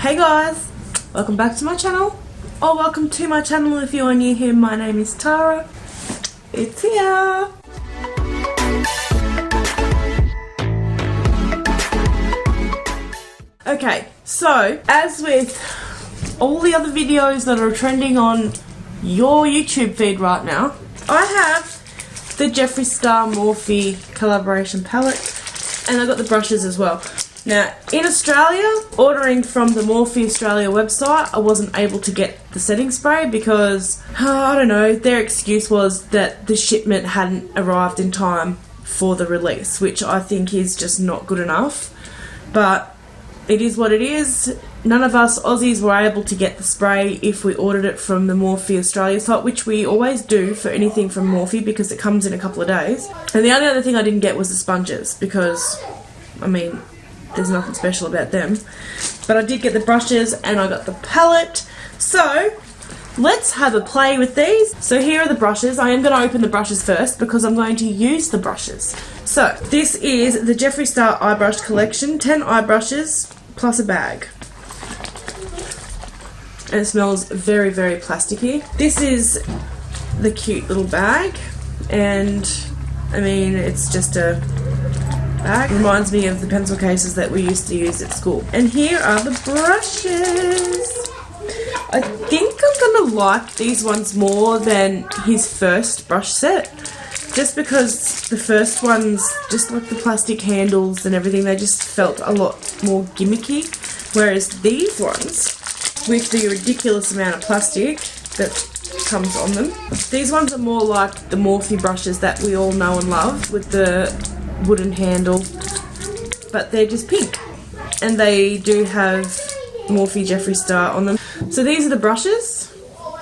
Hey guys, welcome back to my channel, or welcome to my channel if you are new here. My name is Tara. It's here. Okay, so as with all the other videos that are trending on your YouTube feed right now, I have the Jeffree Star Morphe collaboration palette, and I got the brushes as well. Now, in Australia, ordering from the Morphe Australia website, I wasn't able to get the setting spray because, I don't know, their excuse was that the shipment hadn't arrived in time for the release, which I think is just not good enough. But it is what it is. None of us Aussies were able to get the spray if we ordered it from the Morphe Australia site, which we always do for anything from Morphe because it comes in a couple of days. And the only other thing I didn't get was the sponges because, I mean, there's nothing special about them. But I did get the brushes and I got the palette. So let's have a play with these. So here are the brushes. I am going to open the brushes first because I'm going to use the brushes. So this is the Jeffree Star eye brush collection, 10 eye brushes plus a bag. And it smells very, very plasticky. This is the cute little bag, and I mean, it's just a bag. Reminds me of the pencil cases that we used to use at school. And here are the brushes. I think I'm gonna like these ones more than his first brush set, just because the first ones, just like the plastic handles and everything, they just felt a lot more gimmicky, whereas these ones, with the ridiculous amount of plastic that comes on them, these ones are more like the Morphe brushes that we all know and love with the wooden handle, but they're just pink, and they do have Morphe Jeffree Star on them. So these are the brushes,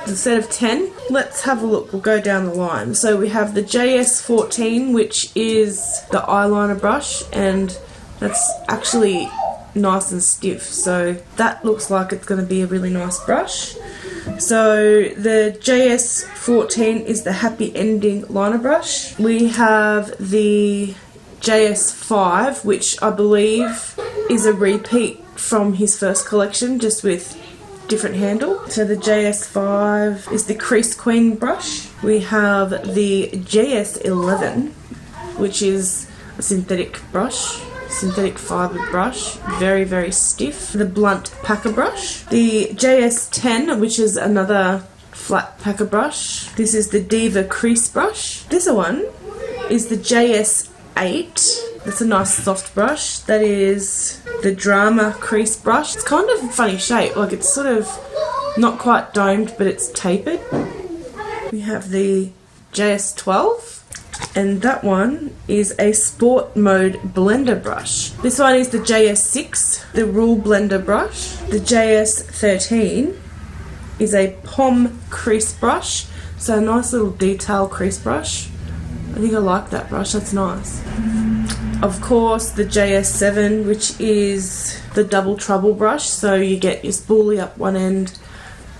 the set of 10. Let's have a look. We'll go down the line. So we have the JS14, which is the eyeliner brush, and that's actually nice and stiff, so that looks like it's going to be a really nice brush. So the JS14 is the Happy Ending liner brush. We have the JS5, which I believe is a repeat from his first collection, just with different handle. So the JS5 is the Crease Queen brush. We have the JS11, which is a synthetic brush, synthetic fibre brush, very, very stiff. The Blunt Packer brush. The JS10, which is another flat packer brush. This is the Diva Crease brush. This one is the JS8. That's a nice soft brush. That is the Drama Crease brush. It's kind of a funny shape, like it's sort of not quite domed, but it's tapered. We have the JS12. And that one is a Sport Mode Blender brush. This one is the JS6, the Rule Blender brush. The JS13 is a Pom Crease brush. So a nice little detail crease brush. I think I like that brush, that's nice. Of course, the JS7, which is the Double Trouble brush. So you get your spoolie up one end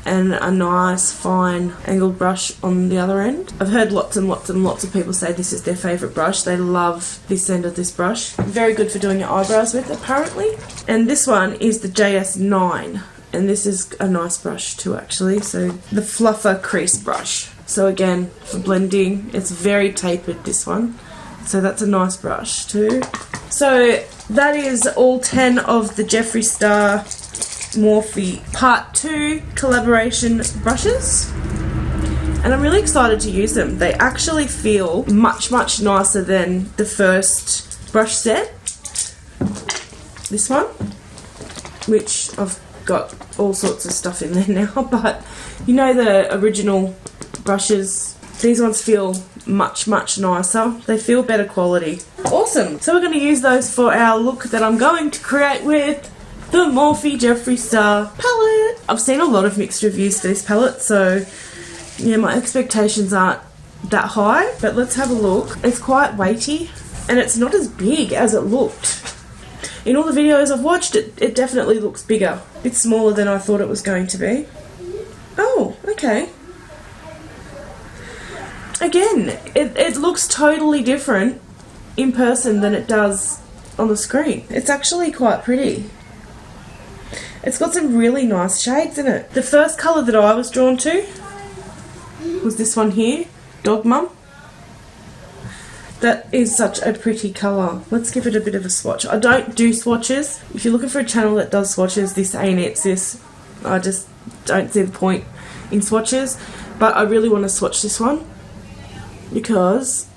and a nice fine angled brush on the other end. I've heard lots and lots and lots of people say this is their favourite brush. They love this end of this brush. Very good for doing your eyebrows with, apparently. And this one is the JS9, and this is a nice brush too, actually. So the Fluffer Crease brush. So again, for blending, it's very tapered, this one. So that's a nice brush too. So that is all 10 of the Jeffree Star Morphe Part 2 collaboration brushes, and I'm really excited to use them. They actually feel much, much nicer than the first brush set. This one, which I've got all sorts of stuff in there now, but you know the original brushes, these ones feel much, much nicer. They feel better quality. Awesome. So we're going to use those for our look that I'm going to create with the Morphe Jeffree Star palette. I've seen a lot of mixed reviews for this palette, so yeah, my expectations aren't that high, but let's have a look. It's quite weighty, and it's not as big as it looked. In all the videos I've watched, it definitely looks bigger. A bit smaller than I thought it was going to be. Oh, okay. Again, it looks totally different in person than it does on the screen. It's actually quite pretty. It's got some really nice shades in it. The first colour that I was drawn to was this one here, Dog Mum. That is such a pretty colour. Let's give it a bit of a swatch. I don't do swatches. If you're looking for a channel that does swatches, this ain't it, sis. I just don't see the point in swatches. But I really want to swatch this one because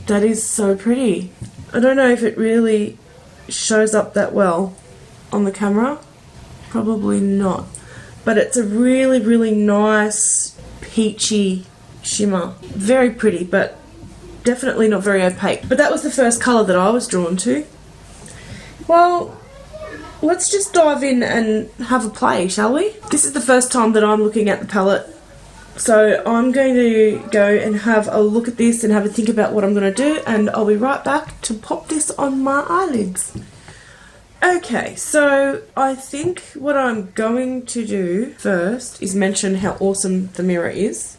that is so pretty. I don't know if it really shows up that well on the camera. Probably not. But it's a really, really nice peachy shimmer. Very pretty, but definitely not very opaque. But that was the first colour that I was drawn to. Well, let's just dive in and have a play, shall we? This is the first time that I'm looking at the palette. So I'm going to go and have a look at this and have a think about what I'm going to do, and I'll be right back to pop this on my eyelids. Okay, so I think what I'm going to do first is mention how awesome the mirror is.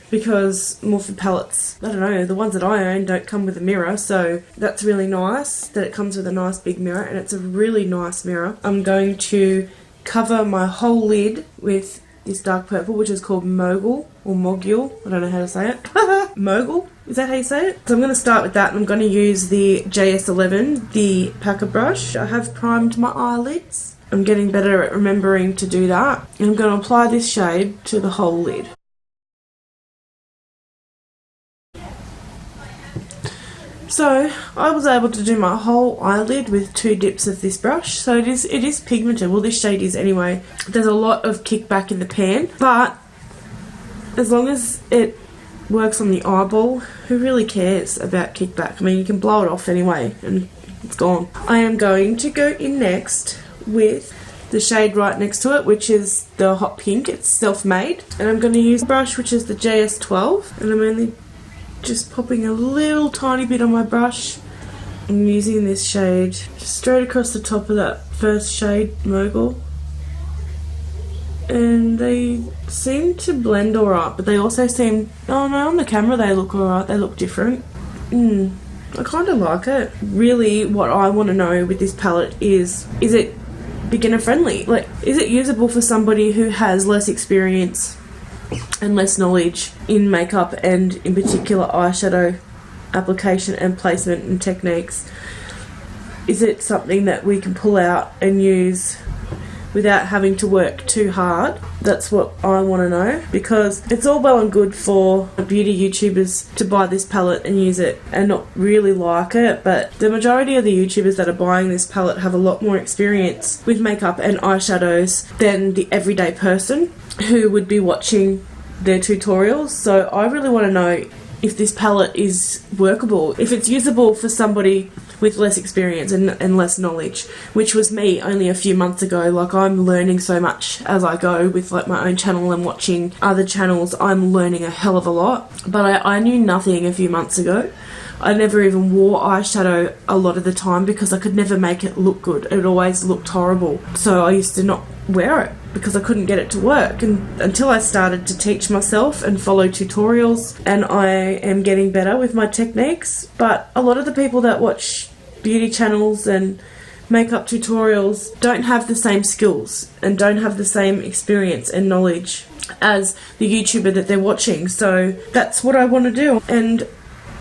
Because Morphe palettes, I don't know, the ones that I own don't come with a mirror, so that's really nice that it comes with a nice big mirror, and it's a really nice mirror. I'm going to cover my whole lid with this dark purple, which is called Mogul, or Mogul, I don't know how to say it. Mogul, is that how you say it? So I'm going to start with that, and I'm going to use the JS11, the packer brush. I have primed my eyelids. I'm getting better at remembering to do that. And I'm going to apply this shade to the whole lid. So I was able to do my whole eyelid with 2 dips of this brush. So it is pigmented. Well, this shade is anyway. There's a lot of kickback in the pan, but as long as it works on the eyeball, who really cares about kickback? I mean, you can blow it off anyway and it's gone. I am going to go in next with the shade right next to it, which is the hot pink. It's self-made, and I'm going to use a brush which is the JS12, and I'm only just popping a little tiny bit on my brush. I'm using this shade just straight across the top of that first shade, Mogul. And they seem to blend alright, but they also seem, oh no, on the camera they look alright, they look different. I kind of like it. Really, what I want to know with this palette is it beginner friendly? Like, is it usable for somebody who has less experience and less knowledge in makeup, and in particular eyeshadow application and placement and techniques? Is it something that we can pull out and use without having to work too hard? That's what I want to know, because it's all well and good for beauty YouTubers to buy this palette and use it and not really like it, but the majority of the YouTubers that are buying this palette have a lot more experience with makeup and eyeshadows than the everyday person who would be watching their tutorials. So I really want to know if this palette is workable, if it's usable for somebody with less experience and less knowledge, which was me only a few months ago. Like, I'm learning so much as I go with like my own channel and watching other channels. I'm learning a hell of a lot, but I knew nothing a few months ago. I never even wore eyeshadow a lot of the time because I could never make it look good. It always looked horrible. So I used to not wear it because I couldn't get it to work, and until I started to teach myself and follow tutorials, and I am getting better with my techniques. But a lot of the people that watch beauty channels and makeup tutorials don't have the same skills and don't have the same experience and knowledge as the YouTuber that they're watching. So that's what I want to do, and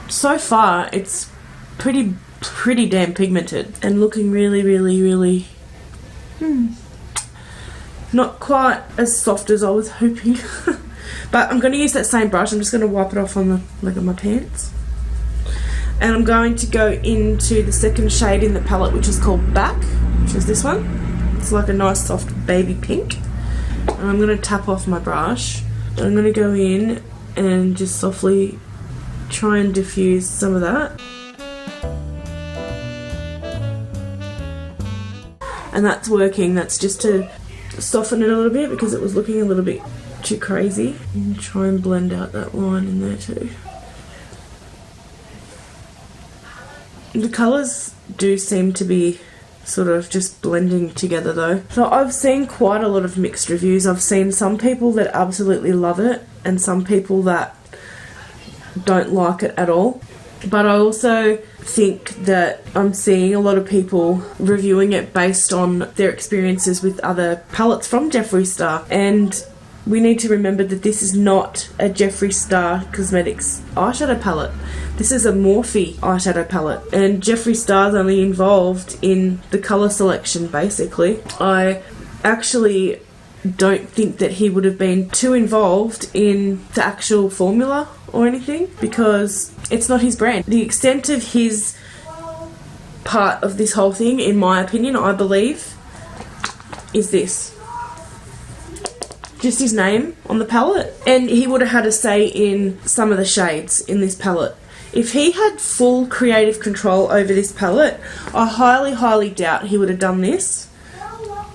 so far it's pretty damn pigmented and looking really not quite as soft as I was hoping. But I'm going to use that same brush. I'm just going to wipe it off on the leg of my pants, and I'm going to go into the second shade in the palette, which is called Back, which is this one. It's like a nice soft baby pink, and I'm going to tap off my brush, and I'm going to go in and just softly try and diffuse some of that. And that's working. That's just to soften it a little bit because it was looking a little bit too crazy. And try and blend out that line in there too. The colours do seem to be sort of just blending together though. So I've seen quite a lot of mixed reviews. I've seen some people that absolutely love it and some people that don't like it at all. But I also think that I'm seeing a lot of people reviewing it based on their experiences with other palettes from Jeffree Star, and we need to remember that this is not a Jeffree Star Cosmetics eyeshadow palette. This is a Morphe eyeshadow palette, and Jeffree Star's only involved in the colour selection, basically. I actually don't think that he would have been too involved in the actual formula or anything, because it's not his brand. The extent of his part of this whole thing, in my opinion, I believe, is this. Just his name on the palette. And he would have had a say in some of the shades in this palette. If he had full creative control over this palette, I highly, highly doubt he would have done this.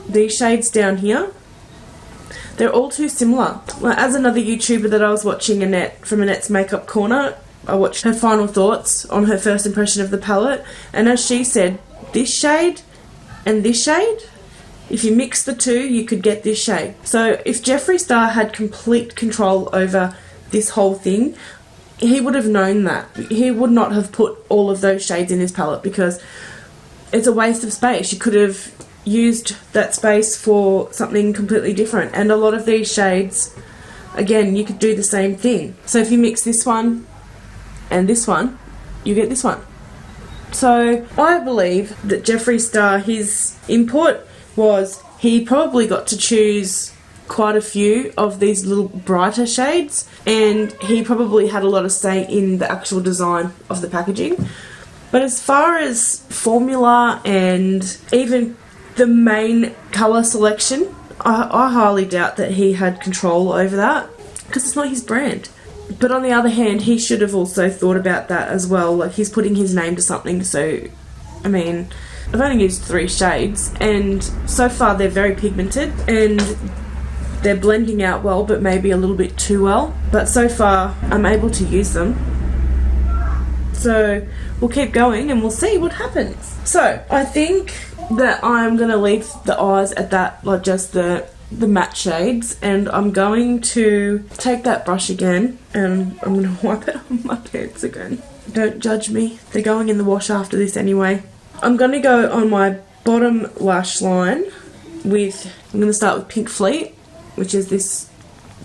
These shades down here, they're all too similar. Well, as another YouTuber that I was watching, Annette, from Annette's Makeup Corner, I watched her final thoughts on her first impression of the palette, and as she said, this shade and this shade, if you mix the two, you could get this shade. So if Jeffree Star had complete control over this whole thing, he would have known that. He would not have put all of those shades in his palette, because it's a waste of space. You could have used that space for something completely different. And a lot of these shades, again, you could do the same thing. So if you mix this one and this one, you get this one. So I believe that Jeffree Star, his input was he probably got to choose quite a few of these little brighter shades, and he probably had a lot of say in the actual design of the packaging. But as far as formula and even the main colour selection, I highly doubt that he had control over that, because it's not his brand. But on the other hand, he should have also thought about that as well. Like, he's putting his name to something, so, I mean, I've only used 3 shades, and so far they're very pigmented, and they're blending out well, but maybe a little bit too well. But so far, I'm able to use them. So, we'll keep going and we'll see what happens. So, I think that I'm going to leave the eyes at that, like just the matte shades, and I'm going to take that brush again and I'm going to wipe it on my pants again. Don't judge me, they're going in the wash after this anyway. I'm going to go on my bottom lash line with, I'm going to start with Pink Fleet, which is this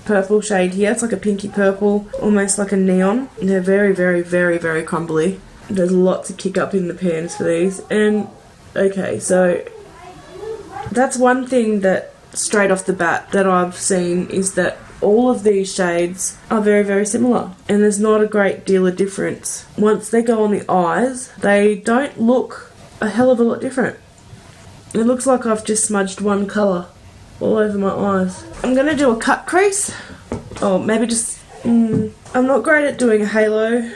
purple shade here. It's like a pinky purple, almost like a neon. They're very, very, very, very crumbly. There's lots of kick up in the pans for these. And okay, so that's one thing that straight off the bat that I've seen, is that all of these shades are very, very similar, and there's not a great deal of difference. Once they go on the eyes, they don't look a hell of a lot different. It looks like I've just smudged one colour all over my eyes. I'm going to do a cut crease, or maybe just, I'm not great at doing a halo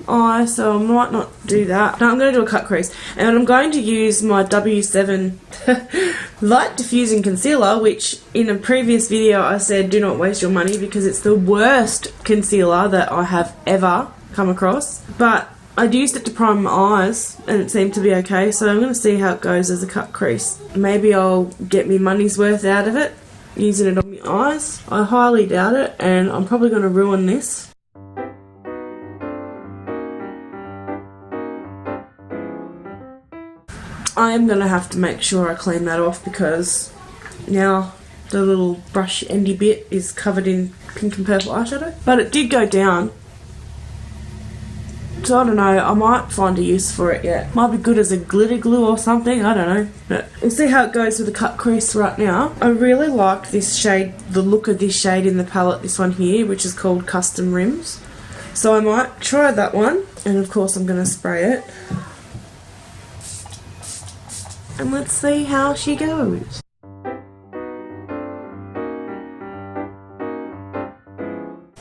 eye, so I might not do that. No, I'm going to do a cut crease, and I'm going to use my W7 Light Diffusing Concealer, which in a previous video I said do not waste your money because it's the worst concealer that I have ever come across. But I used it to prime my eyes and it seemed to be okay, so I'm going to see how it goes as a cut crease. Maybe I'll get me money's worth out of it using it on my eyes. I highly doubt it, and I'm probably going to ruin this. I am going to have to make sure I clean that off, because now the little brush endy bit is covered in pink and purple eyeshadow. But it did go down, so I don't know, I might find a use for it yet. Might be good as a glitter glue or something, I don't know. But we'll see how it goes with the cut crease right now. I really like this shade, the look of this shade in the palette, this one here, which is called Custom Rims. So I might try that one, and of course I'm going to spray it. And let's see how she goes.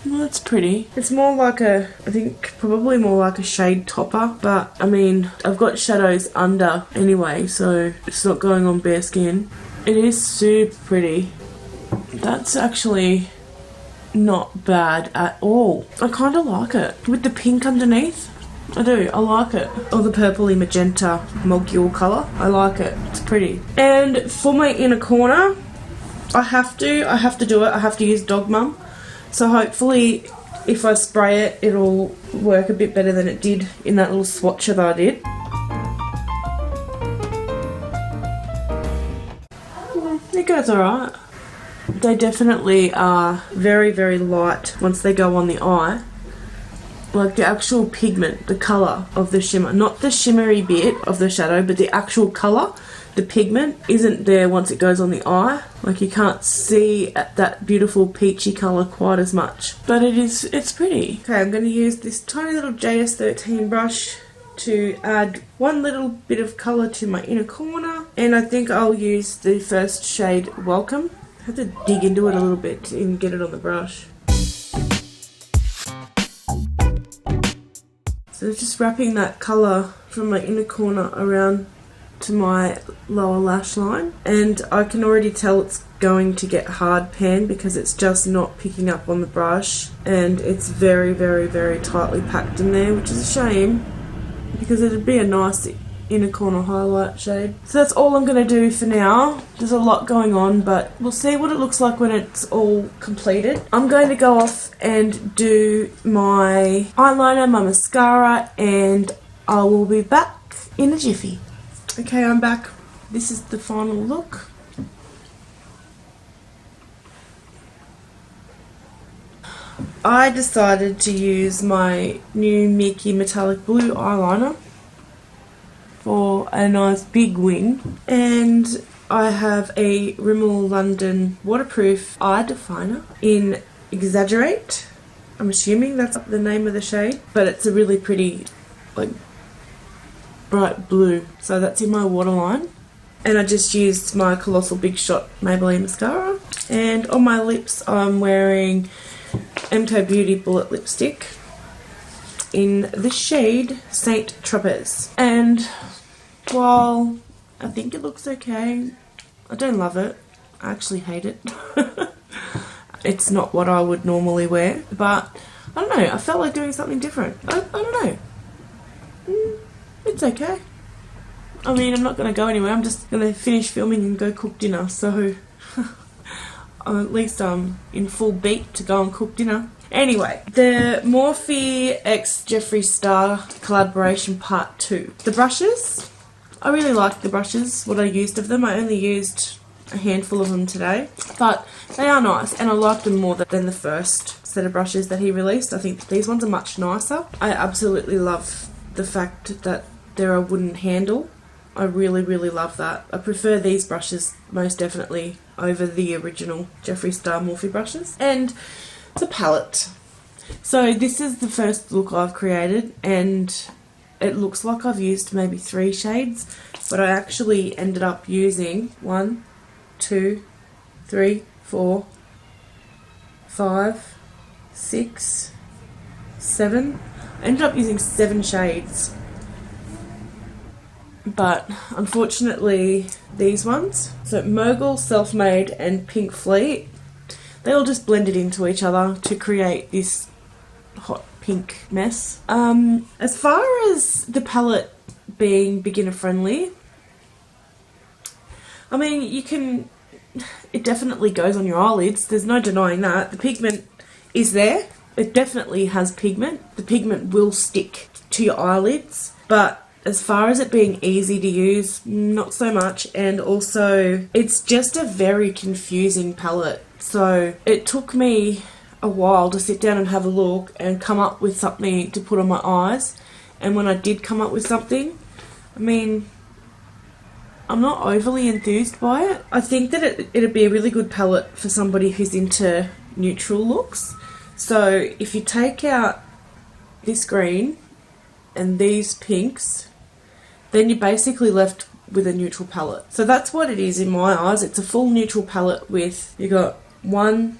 Well, it's pretty. It's more like a, I think probably more like a shade topper, but I mean, I've got shadows under anyway, so it's not going on bare skin. It is super pretty. That's actually not bad at all. I kind of like it. With the pink underneath. I do, I like it. Or the purpley magenta mogul colour. I like it. It's pretty. And for my inner corner, I have to do it. I have to use Dog Mum. So hopefully if I spray it, it'll work a bit better than it did in that little swatcher that I did. It goes alright. They definitely are very, very light once they go on the eye. Like the actual pigment, the colour of the shimmer, not the shimmery bit of the shadow, but the actual colour, the pigment isn't there once it goes on the eye. Like you can't see that beautiful peachy colour quite as much, but it's pretty. Okay, I'm going to use this tiny little JS13 brush to add one little bit of colour to my inner corner, and I think I'll use the first shade Welcome. I have to dig into it a little bit and get it on the brush. So just wrapping that colour from my inner corner around to my lower lash line, and I can already tell it's going to get hard pan because it's just not picking up on the brush, and it's very, very, very tightly packed in there, which is a shame because it'd be a nice inner corner highlight shade. So that's all I'm going to do for now. There's a lot going on, but we'll see what it looks like when it's all completed. I'm going to go off and do my eyeliner, my mascara, and I will be back in a jiffy. Okay, I'm back. This is the final look. I decided to use my new Mickey Metallic Blue eyeliner for a nice big wing, and I have a Rimmel London waterproof eye definer in Exaggerate. I'm assuming that's the name of the shade, but it's a really pretty, like, bright blue. So that's in my waterline, and I just used my Colossal Big Shot Maybelline mascara, and on my lips I'm wearing MK Beauty Bullet Lipstick in the shade Saint Tropez. And while I think it looks okay, I don't love it. I actually hate it. It's not what I would normally wear, but I don't know, I felt like doing something different. I don't know. It's okay. I mean, I'm not going to go anywhere. I'm just going to finish filming and go cook dinner, so at least I'm in full beat to go and cook dinner. Anyway, the Morphe x Jeffree Star collaboration part 2. The brushes, I really liked the brushes, what I used of them. I only used a handful of them today, but they are nice, and I like them more than the first set of brushes that he released. I think these ones are much nicer. I absolutely love the fact that they're a wooden handle. I really, really love that. I prefer these brushes most definitely over the original Jeffree Star Morphe brushes. And the palette. So this is the first look I've created, and it looks like I've used maybe 3 shades, but I actually ended up using 1, 2, 3, 4, 5, 6, 7. I ended up using 7 shades. But unfortunately these ones, so Mogul, Self-Made and Pink Fleet, they all just blended into each other to create this hot pink mess. As far as the palette being beginner friendly, I mean, it definitely goes on your eyelids, there's no denying that. The pigment is there, it definitely has pigment. The pigment will stick to your eyelids, but as far as it being easy to use, not so much. And also, it's just a very confusing palette. So it took me a while to sit down and have a look and come up with something to put on my eyes. And when I did come up with something, I mean, I'm not overly enthused by it. I think that it'd be a really good palette for somebody who's into neutral looks. So if you take out this green and these pinks, then you're basically left with a neutral palette. So that's what it is in my eyes. It's a full neutral palette with, you got 1,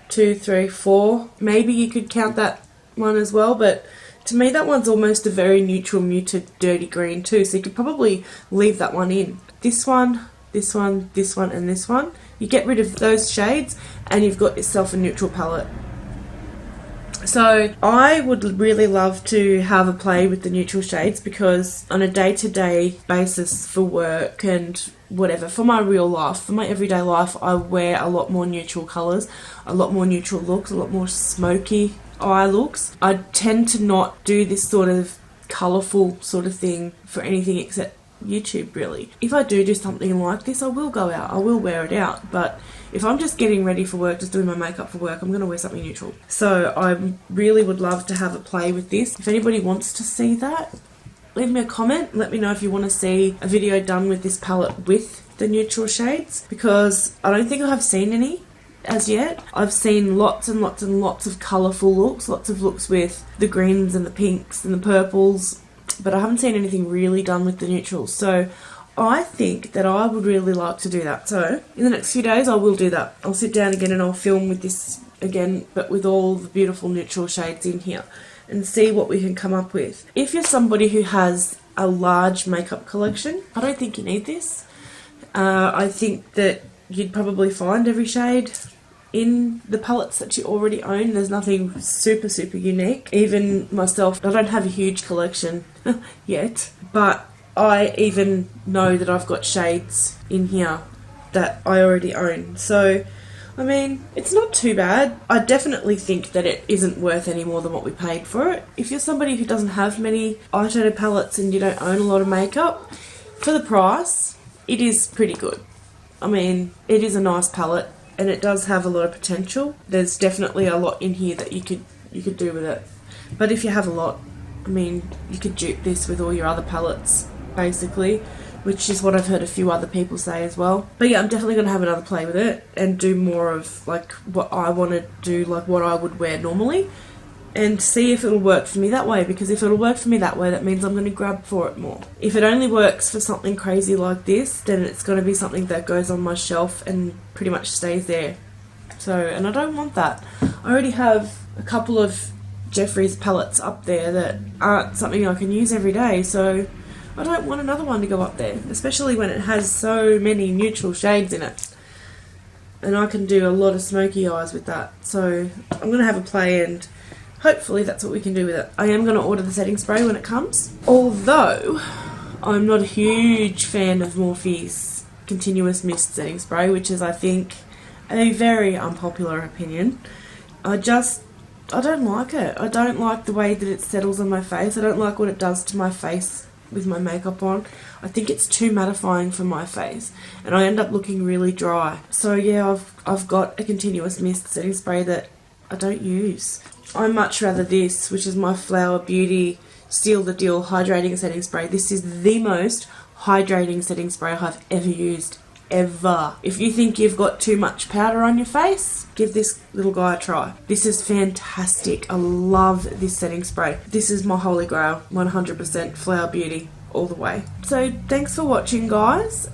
2, 3, 4. Maybe you could count that one as well, but to me that one's almost a very neutral, muted, dirty green too. So you could probably leave that one in. This one, this one, this one, and this one. You get rid of those shades and you've got yourself a neutral palette. So I would really love to have a play with the neutral shades, because on a day-to-day basis for work and whatever, for my real life, for my everyday life, I wear a lot more neutral colours, a lot more neutral looks, a lot more smoky eye looks, I tend to not do this sort of colourful sort of thing for anything except YouTube, really. If I do something like this, I will go out, I will wear it out, but if I'm just getting ready for work, just doing my makeup for work, I'm going to wear something neutral. So I really would love to have a play with this. If anybody wants to see that, leave me a comment. Let me know if you want to see a video done with this palette with the neutral shades, because I don't think I have seen any as yet. I've seen lots and lots and lots of colourful looks, lots of looks with the greens and the pinks and the purples, but I haven't seen anything really done with the neutrals. So I think that I would really like to do that. So in the next few days I will do that. I'll sit down again and I'll film with this again, but with all the beautiful neutral shades in here, and see what we can come up with. If you're somebody who has a large makeup collection, I don't think you need this. I think that you'd probably find every shade in the palettes that you already own. There's nothing super unique. Even myself, I don't have a huge collection yet, but I even know that I've got shades in here that I already own. So I mean, it's not too bad. I definitely think that it isn't worth any more than what we paid for it. If you're somebody who doesn't have many eyeshadow palettes and you don't own a lot of makeup, for the price, it is pretty good. I mean, it is a nice palette and it does have a lot of potential. There's definitely a lot in here that you could do with it. But if you have a lot, I mean, you could dupe this with all your other palettes, basically, which is what I've heard a few other people say as well. But yeah, I'm definitely going to have another play with it and do more of like what I want to do, like what I would wear normally, and see if it'll work for me that way, because if it'll work for me that way, that means I'm going to grab for it more. If it only works for something crazy like this, then it's going to be something that goes on my shelf and pretty much stays there. So, and I don't want that. I already have a couple of Jeffree's palettes up there that aren't something I can use every day, so I don't want another one to go up there, especially when it has so many neutral shades in it. And I can do a lot of smoky eyes with that. So I'm going to have a play and hopefully that's what we can do with it. I am going to order the setting spray when it comes. Although I'm not a huge fan of Morphe's Continuous Mist setting spray, which is, I think, a very unpopular opinion. I don't like it. I don't like the way that it settles on my face. I don't like what it does to my face with my makeup on. I think it's too mattifying for my face and I end up looking really dry. So yeah, I've got a Continuous Mist setting spray that I don't use. I much rather this, which is my Flower Beauty Seal the Deal hydrating setting spray. This is the most hydrating setting spray I've ever used, ever. If you think you've got too much powder on your face, give this little guy a try. This is fantastic. I love this setting spray. This is my holy grail, 100% Flower Beauty all the way. So thanks for watching, guys.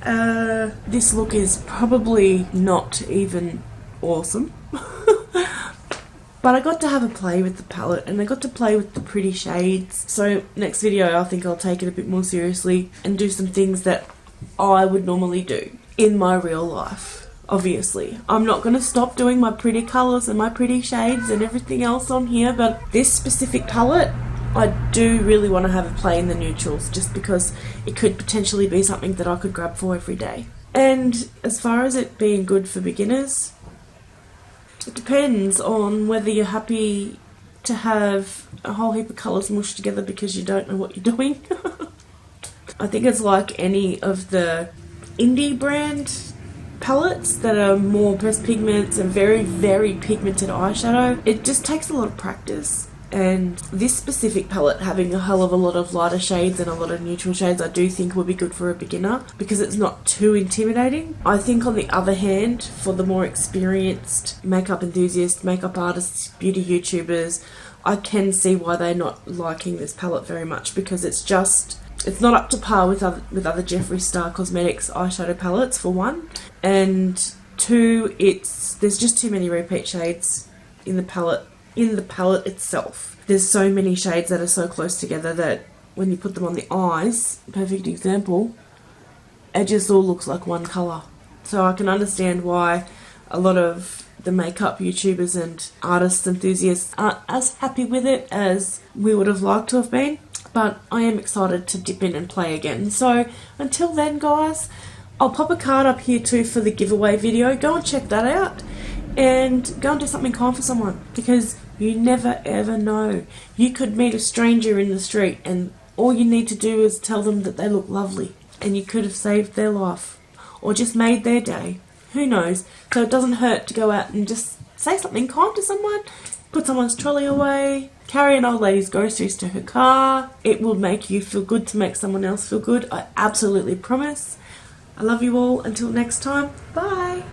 This look is probably not even awesome. But I got to have a play with the palette and I got to play with the pretty shades. So next video I think I'll take it a bit more seriously and do some things that I would normally do in my real life. Obviously, I'm not going to stop doing my pretty colours and my pretty shades and everything else on here, but this specific palette, I do really want to have a play in the neutrals, just because it could potentially be something that I could grab for every day. And as far as it being good for beginners, it depends on whether you're happy to have a whole heap of colours mushed together because you don't know what you're doing. I think it's like any of the indie brand palettes that are more pressed pigments and very pigmented eyeshadow. It just takes a lot of practice, and this specific palette having a hell of a lot of lighter shades and a lot of neutral shades I do think would be good for a beginner because it's not too intimidating. I think on the other hand, for the more experienced makeup enthusiasts, makeup artists, beauty YouTubers, I can see why they're not liking this palette very much, because it's not up to par with other Jeffree Star Cosmetics eyeshadow palettes, for one, and two, there's just too many repeat shades in the palette itself. There's so many shades that are so close together that when you put them on the eyes, perfect example, it just all looks like one colour. So I can understand why a lot of the makeup YouTubers and artists enthusiasts aren't as happy with it as we would have liked to have been. But I am excited to dip in and play again. So until then, guys, I'll pop a card up here too for the giveaway video. Go and check that out and go and do something kind for someone, because You never ever know. You could meet a stranger in the street and all you need to do is tell them that they look lovely, and you could have saved their life or just made their day. Who knows? So it doesn't hurt to go out and just say something kind to someone. Put someone's trolley away, carry an old lady's groceries to her car. It will make you feel good to make someone else feel good. I absolutely promise. I love you all. Until next time, bye.